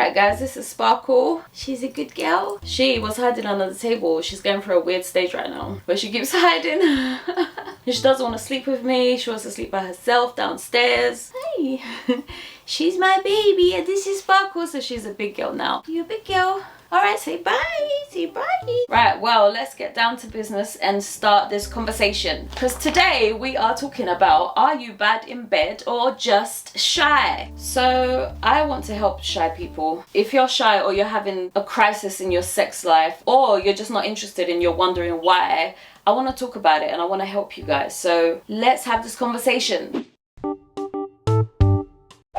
Right guys, this is Sparkle. She's a good girl. She was hiding under the table. She's going through a weird stage right now where she keeps hiding. She doesn't want to sleep with me. She wants to sleep by herself downstairs. Hey, she's my baby and this is Sparkle. So she's a big girl now. You're a big girl. Alright, say bye. Say bye. Right, well, let's get down to business and start this conversation. Because today we are talking about, are you bad in bed or just shy? So I want to help shy people. If you're shy or you're having a crisis in your sex life, or you're just not interested and you're wondering why, I want to talk about it and I want to help you guys. So let's have this conversation.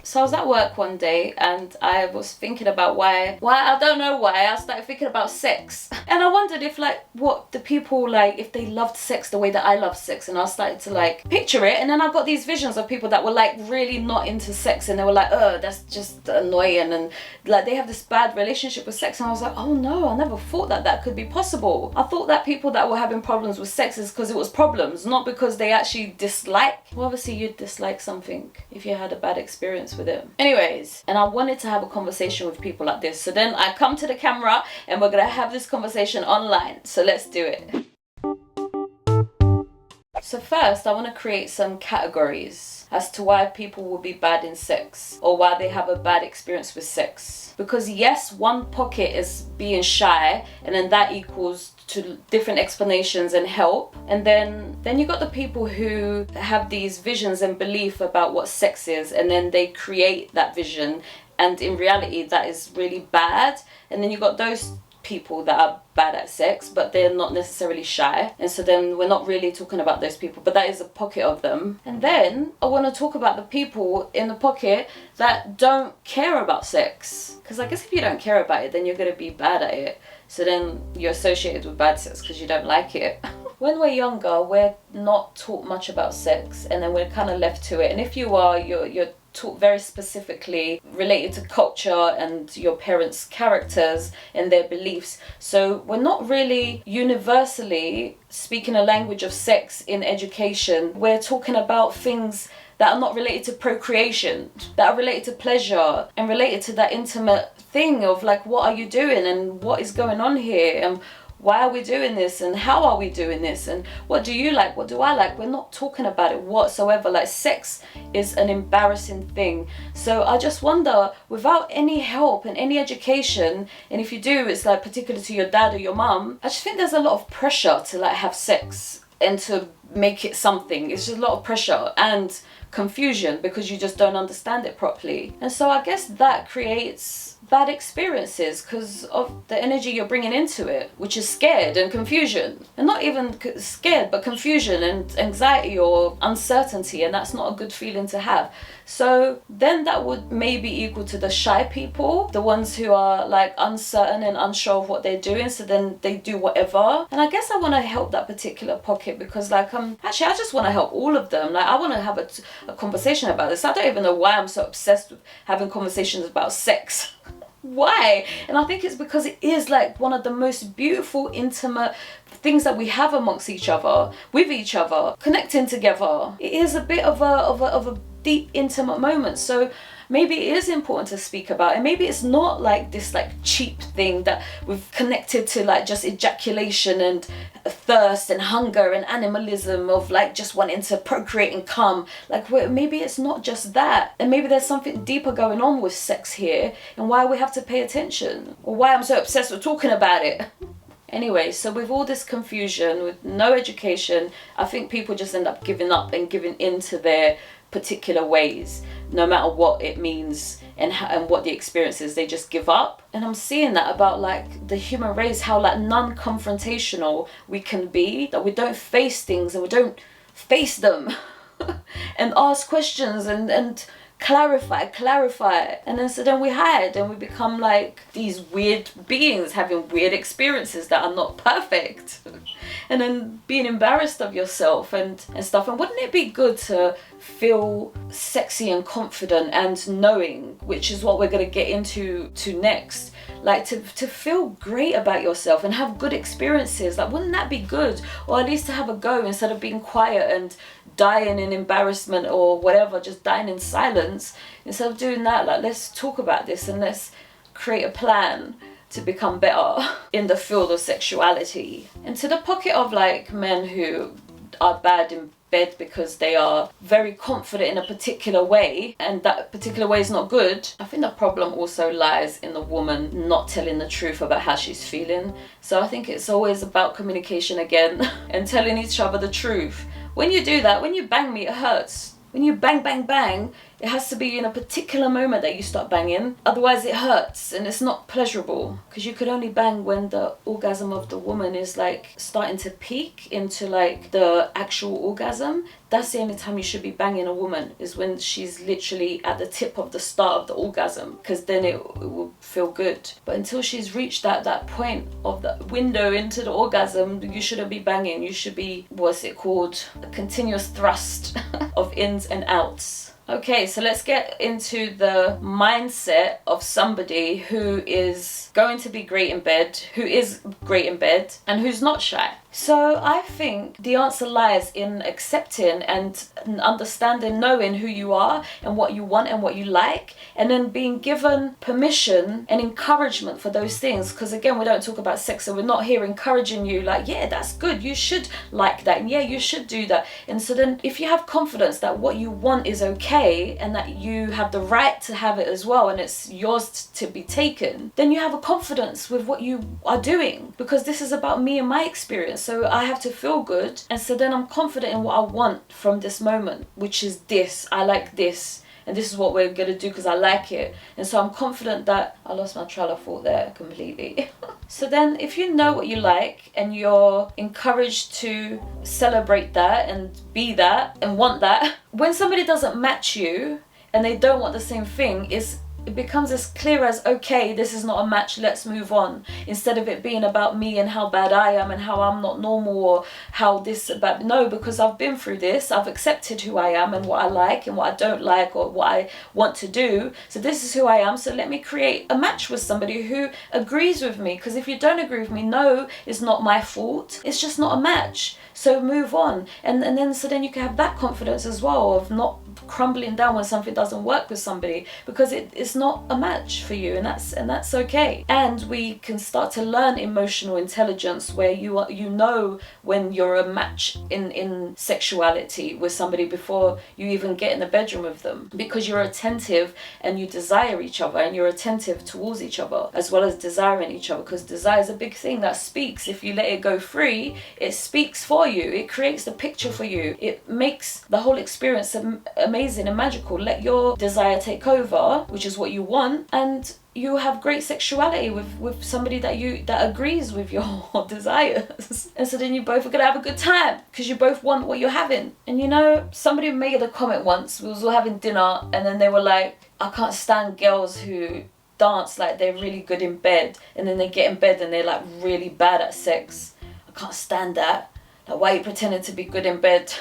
So I was at work one day and I was thinking about why I don't know why I started thinking about sex, and I wondered if what the people if they loved sex the way that I love sex, and I started to picture it, and then I got these visions of people that were really not into sex, and they were that's just annoying, and they have this bad relationship with sex, and I was like, oh no, I never thought that could be possible. I thought that people that were having problems with sex is because it was problems, not because they actually dislike. Well, obviously you'd dislike something if you had a bad experience with it. Anyways, and I wanted to have a conversation with people like this, so then I come to the camera and we're gonna have this conversation online. So let's do it. So first I want to create some categories as to why people will be bad in sex or why they have a bad experience with sex. Because yes, one pocket is being shy, and then that equals to different explanations and help, and then you got the people who have these visions and belief about what sex is, and then they create that vision, and in reality that is really bad. And then you got those people that are bad at sex but they're not necessarily shy, and so then we're not really talking about those people, but that is a pocket of them. And then I want to talk about the people in the pocket that don't care about sex, because I guess if you don't care about it then you're going to be bad at it, so then you're associated with bad sex because you don't like it. When we're younger, we're not taught much about sex, and then we're kind of left to it, and if you are, you're taught very specifically related to culture and your parents' characters and their beliefs. So we're not really universally speaking a language of sex in education. We're talking about things that are not related to procreation, that are related to pleasure and related to that intimate thing of what are you doing and what is going on here, and why are we doing this, and how are we doing this, and what do you like, what do I like? We're not talking about it whatsoever. Sex is an embarrassing thing. So I just wonder, without any help and any education, and if you do, it's particular to your dad or your mum, I just think there's a lot of pressure to have sex and to make it something. It's just a lot of pressure and confusion because you just don't understand it properly. And so I guess that creates bad experiences because of the energy you're bringing into it, which is scared and confusion, and not even scared but confusion and anxiety or uncertainty, and that's not a good feeling to have. So then that would maybe equal to the shy people, the ones who are uncertain and unsure of what they're doing, so then they do whatever. And I guess I want to help that particular pocket because actually I just want to help all of them. I want to have a conversation about this. I don't even know why I'm so obsessed with having conversations about sex. Why? And I think it's because it is one of the most beautiful, intimate things that we have amongst each other, with each other, connecting together. It is a bit of a deep, intimate moment. So maybe it is important to speak about, and maybe it's not this cheap thing that we've connected to just ejaculation and thirst and hunger and animalism of just wanting to procreate and come. Maybe it's not just that, and maybe there's something deeper going on with sex here, and why we have to pay attention, or why I'm so obsessed with talking about it. Anyway, so with all this confusion, with no education, I think people just end up giving up and giving in to their particular ways, no matter what it means and what the experience is. They just give up. And I'm seeing that about the human race, how non-confrontational we can be, that we don't face things and we don't face them and ask questions and clarify, and then we hide and we become these weird beings having weird experiences that are not perfect, and then being embarrassed of yourself and stuff. And wouldn't it be good to feel sexy and confident and knowing, which is what we're going to get into next, to feel great about yourself and have good experiences? Wouldn't that be good? Or at least to have a go instead of being quiet and dying in embarrassment or whatever, just dying in silence. Instead of doing that, let's talk about this and let's create a plan to become better in the field of sexuality. And to the pocket of like men who are bad in bed because they are very confident in a particular way and that particular way is not good, I think the problem also lies in the woman not telling the truth about how she's feeling. So I think it's always about communication again and telling each other the truth. When you do that, when you bang me, it hurts. When you bang, bang, bang, it has to be in a particular moment that you start banging. Otherwise it hurts and it's not pleasurable. Because you could only bang when the orgasm of the woman is like starting to peak into like the actual orgasm. That's the only time you should be banging a woman, is when she's literally at the tip of the start of the orgasm. Because then it will feel good. But until she's reached that point of the window into the orgasm, you shouldn't be banging. You should be, what's it called? A continuous thrust of ins and outs. Okay, so let's get into the mindset of somebody who is going to be great in bed, who is great in bed, and who's not shy. So I think the answer lies in accepting and understanding, knowing who you are and what you want and what you like, and then being given permission and encouragement for those things. Because again, we don't talk about sex, so we're not here encouraging you like, yeah, that's good, you should like that, and yeah, you should do that. And so then if you have confidence that what you want is okay and that you have the right to have it as well and it's yours to be taken, then you have a confidence with what you are doing, because this is about me and my experience. So I have to feel good, and so then I'm confident in what I want from this moment, which is this. I like this, and this is what we're gonna do because I like it. And so I'm confident that I lost my trail of thought there completely. So then if you know what you like and you're encouraged to celebrate that and be that and want that, when somebody doesn't match you and they don't want the same thing, it becomes as clear as, okay, this is not a match, let's move on. Instead of it being about me and how bad I am and how I'm not normal, or how this about, no, because I've been through this, I've accepted who I am and what I like and what I don't like or what I want to do. So this is who I am, so let me create a match with somebody who agrees with me. Because if you don't agree with me, no, it's not my fault, it's just not a match. So move on. And then you can have that confidence as well of not crumbling down when something doesn't work with somebody, because it's not a match for you, and that's okay. And we can start to learn emotional intelligence, where you know when you're a match in sexuality with somebody before you even get in the bedroom with them, because you're attentive and you desire each other and you're attentive towards each other as well as desiring each other. Because desire is a big thing that speaks. If you let it go free, it speaks for you, it creates the picture for you, it makes the whole experience amazing and magical. Let your desire take over, which is what you want, and you have great sexuality with somebody that agrees with your desires. And so then you both are gonna have a good time because you both want what you're having. And you know, somebody made a comment once, we was all having dinner, and then they were like, I can't stand girls who dance like they're really good in bed and then they get in bed and they're like really bad at sex. I can't stand that. Like, why are you pretending to be good in bed?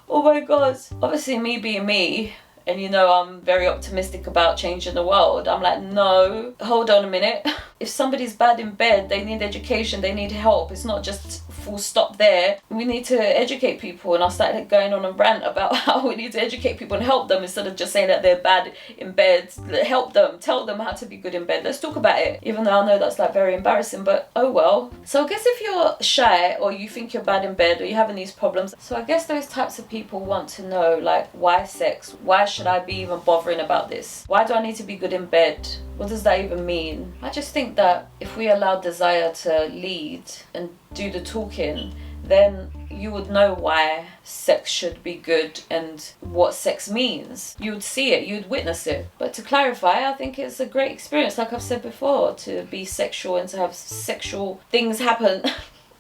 Oh my god. Obviously me being me, and you know I'm very optimistic about changing the world, I'm like, no, hold on a minute. If somebody's bad in bed, they need education, they need help. It's not just full stop there. We need to educate people. And I started going on a rant about how we need to educate people and help them, instead of just saying that they're bad in bed. Help them, tell them how to be good in bed. Let's talk about it, even though I know that's like very embarrassing, but oh well. So I guess if you're shy or you think you're bad in bed or you're having these problems, so I guess those types of people want to know, like, why sex? Why should I be even bothering about this? Why do I need to be good in bed? What does that even mean? I just think that if we allow desire to lead and do the talking, then you would know why sex should be good and what sex means. You would see it, you'd witness it. But to clarify, I think it's a great experience, like I've said before, to be sexual and to have sexual things happen.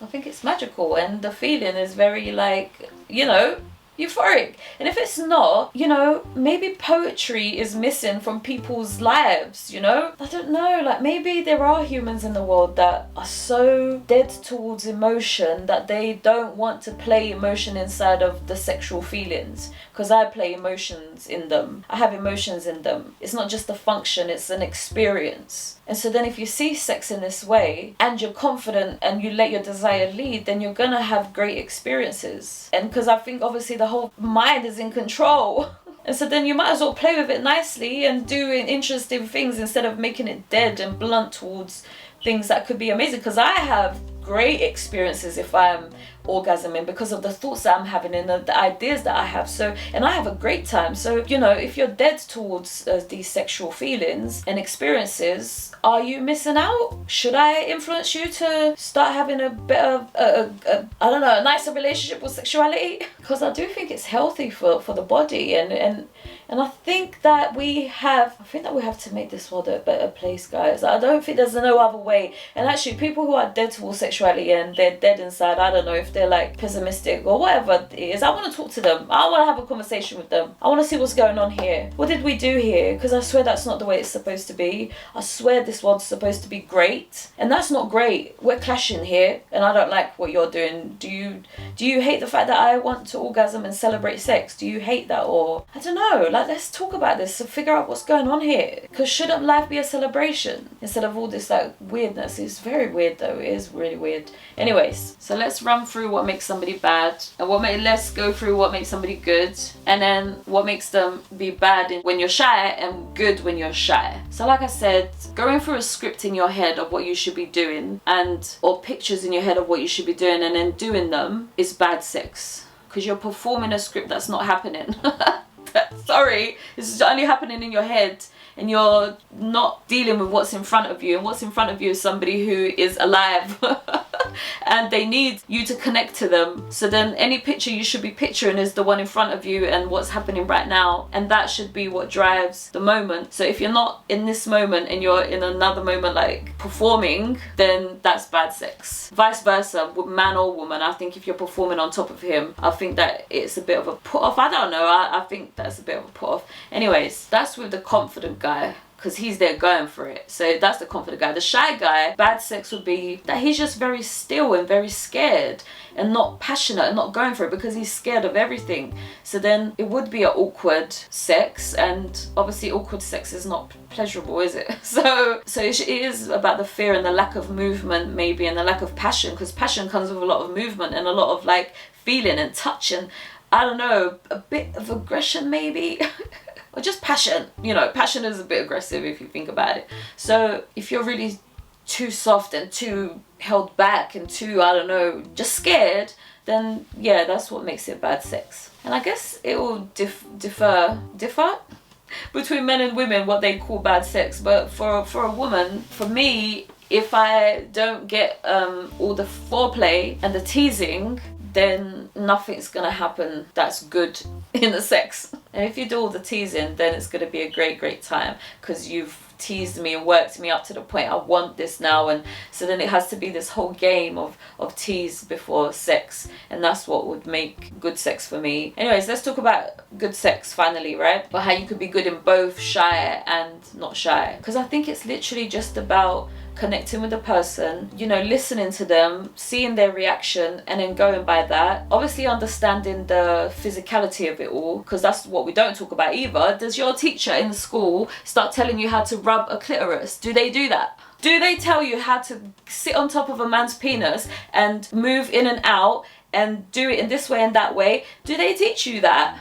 I think it's magical, and the feeling is very, like, you know, euphoric. And if it's not, you know, maybe poetry is missing from people's lives, you know? I don't know, like maybe there are humans in the world that are so dead towards emotion that they don't want to play emotion inside of the sexual feelings, because I play emotions in them. I have emotions in them. It's not just a function, it's an experience. And so then if you see sex in this way and you're confident and you let your desire lead, then you're gonna have great experiences. And because I think obviously the whole mind is in control. And so then you might as well play with it nicely and do interesting things instead of making it dead and blunt towards things that could be amazing. Because I have great experiences if I'm orgasming because of the thoughts that I'm having and the ideas that I have. So, and I have a great time. So, you know, if you're dead towards these sexual feelings and experiences, are you missing out? Should I influence you to start having a bit of I don't know, a nicer relationship with sexuality? Because I do think it's healthy for the body, and I think that we have to make this world a better place, guys. I don't think there's no other way. And actually, people who are dead towards sexuality and they're dead inside, I don't know if they're like pessimistic or whatever it is. I want to talk to them. I want to have a conversation with them. I want to see what's going on here. What did we do here? Because I swear that's not the way it's supposed to be. I swear this world's supposed to be great, and that's not great. We're clashing here, and I don't like what you're doing. Do you hate the fact that I want to orgasm and celebrate sex? Do you hate that? Or I don't know. Like, let's talk about this and figure out what's going on here. Because shouldn't life be a celebration instead of all this like weirdness? It's very weird though. It is really weird. Anyways, so let's run through what makes somebody bad, and let's go through what makes somebody good, and then what makes them be bad when you're shy and good when you're shy. So like I said, going through a script in your head of what you should be doing or pictures in your head of what you should be doing and then doing them is bad sex, because you're performing a script that's not happening. Sorry, this is only happening in your head, and you're not dealing with what's in front of you, and what's in front of you is somebody who is alive and they need you to connect to them. So then any picture you should be picturing is the one in front of you and what's happening right now, and that should be what drives the moment. So if you're not in this moment and you're in another moment like performing, then that's bad sex. Vice versa, man or woman. I think if you're performing on top of him, I think that it's a bit of a put off. I don't know, I think that's a bit of a put off. Anyways, that's with the confident guy, because he's there going for it. So that's the confident guy. The shy guy, bad sex would be that he's just very still and very scared and not passionate and not going for it because he's scared of everything. So then it would be an awkward sex, and obviously awkward sex is not pleasurable, is it? So it is about the fear and the lack of movement maybe, and the lack of passion, because passion comes with a lot of movement and a lot of like feeling and touch and I don't know, a bit of aggression maybe. Or just passion. You know, passion is a bit aggressive if you think about it. So if you're really too soft and too held back and too, I don't know, just scared, then yeah, that's what makes it bad sex. And I guess it will differ between men and women what they call bad sex. But for a woman, for me, if I don't get all the foreplay and the teasing, then nothing's gonna happen that's good in the sex. And if you do all the teasing, then it's gonna be a great time, because you've teased me and worked me up to the point I want this now. And so then it has to be this whole game of tease before sex, and that's what would make good sex for me. Anyways, let's talk about good sex finally, right? But how you could be good in both shy and not shy, because I think it's literally just about connecting with the person, you know, listening to them, seeing their reaction, and then going by that. Obviously understanding the physicality of it all, because that's what we don't talk about either. Does your teacher in school start telling you how to rub a clitoris? Do they do that? Do they tell you how to sit on top of a man's penis and move in and out and do it in this way and that way? Do they teach you that?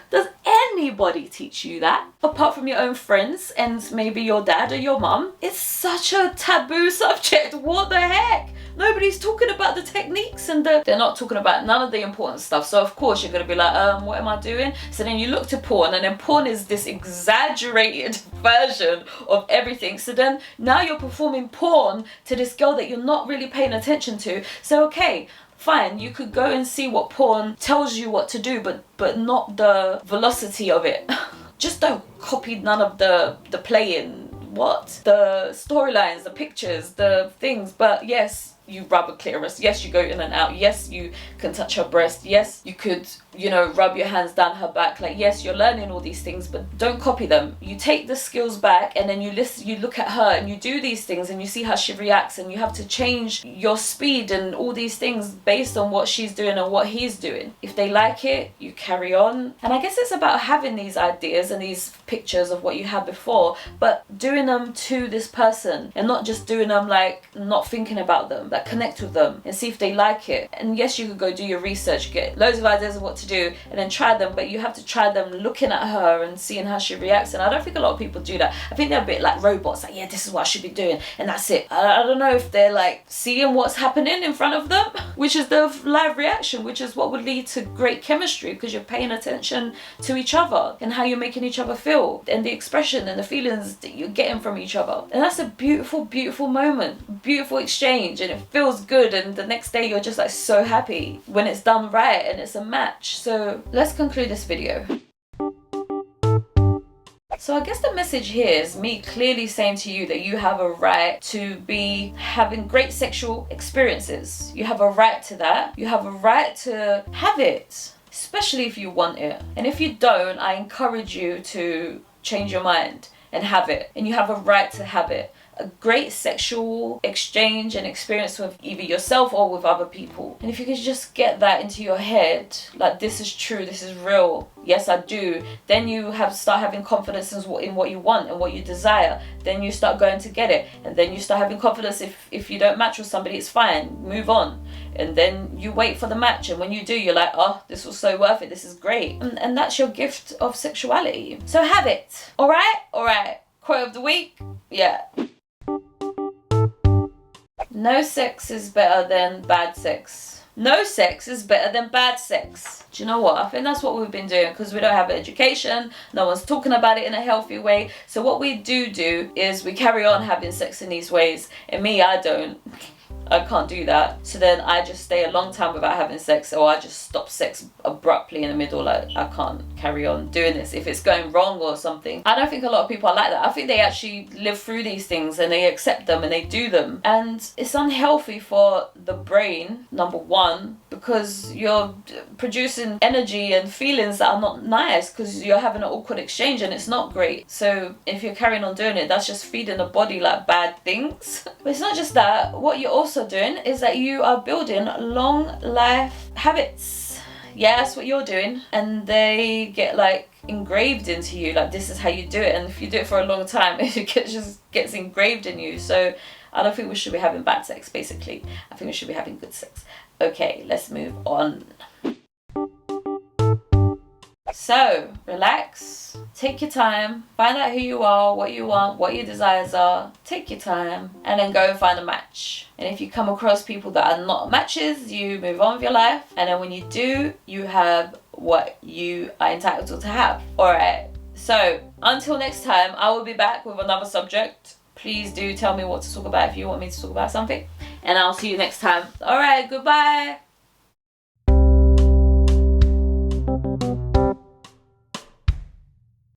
Does anybody teach you that apart from your own friends and maybe your dad or your mum? It's such a taboo subject. What the heck? Nobody's talking about the techniques and they're not talking about none of the important stuff. So of course you're gonna be like, what am I doing? So then you look to porn, and then porn is this exaggerated version of everything. So then now you're performing porn to this girl that you're not really paying attention to. So okay, fine, you could go and see what porn tells you what to do, but not the velocity of it. Just don't copy none of the playing, the storylines, the pictures, the things. But yes, you rub a clitoris, yes, you go in and out, yes, you can touch her breast, yes, you could, you know, rub your hands down her back. Like, yes, you're learning all these things, but don't copy them. You take the skills back, and then you listen, you look at her and you do these things and you see how she reacts, and you have to change your speed and all these things based on what she's doing and what he's doing. If they like it, you carry on. And I guess it's about having these ideas and these pictures of what you had before, but doing them to this person and not just doing them like not thinking about them. like connect with them and see if they like it. And yes, you could go do your research, get loads of ideas of what to do, and then try them, but you have to try them looking at her and seeing how she reacts. And I don't think a lot of people do that. I think they're a bit like robots, like, yeah, this is what I should be doing, and that's it. I don't know if they're like seeing what's happening in front of them, which is the live reaction, which is what would lead to great chemistry, because you're paying attention to each other and how you're making each other feel, and the expression and the feelings that you're getting from each other. And that's a beautiful, beautiful moment, beautiful exchange, and it feels good. And the next day you're just like so happy when it's done right and it's a match. So let's conclude this video. So I guess the message here is me clearly saying to you that you have a right to be having great sexual experiences. You have a right to that. You have a right to have it, especially if you want it. And if you don't, I encourage you to change your mind and have it. And you have a right to have it. A great sexual exchange and experience with either yourself or with other people. And if you could just get that into your head, like, this is true, this is real, yes I do, then you start having confidence in what you want and what you desire. Then you start going to get it, and then you start having confidence if you don't match with somebody, it's fine, move on. And then you wait for the match, and when you do, you're like, oh, this was so worth it, this is great. And that's your gift of sexuality. So have it. All right. Quote of the week, yeah. No sex is better than bad sex. No sex is better than bad sex. Do you know what? I think that's what we've been doing, because we don't have education. No one's talking about it in a healthy way. So what we do is we carry on having sex in these ways. And me, I can't do that. So then I just stay a long time without having sex, or I just stop sex abruptly in the middle. Like, I can't carry on doing this if it's going wrong or something. I don't think a lot of people are like that. I think they actually live through these things and they accept them and they do them. And it's unhealthy for the brain, number one, because you're producing energy and feelings that are not nice, because you're having an awkward exchange and it's not great. So if you're carrying on doing it, that's just feeding the body like bad things. But it's not just that. What you're also doing is that you are building long life habits. Yeah, that's what you're doing, and they get like engraved into you, like, this is how you do it. And if you do it for a long time, it just gets engraved in you. So I don't think we should be having bad sex, basically. I think we should be having good sex. Okay, let's move on. So relax, take your time, find out who you are, what you want, what your desires are. Take your time and then go and find a match. And if you come across people that are not matches, you move on with your life. And then when you do, you have what you are entitled to have. Alright, so until next time, I will be back with another subject. Please do tell me what to talk about if you want me to talk about something. And I'll see you next time. Alright, goodbye.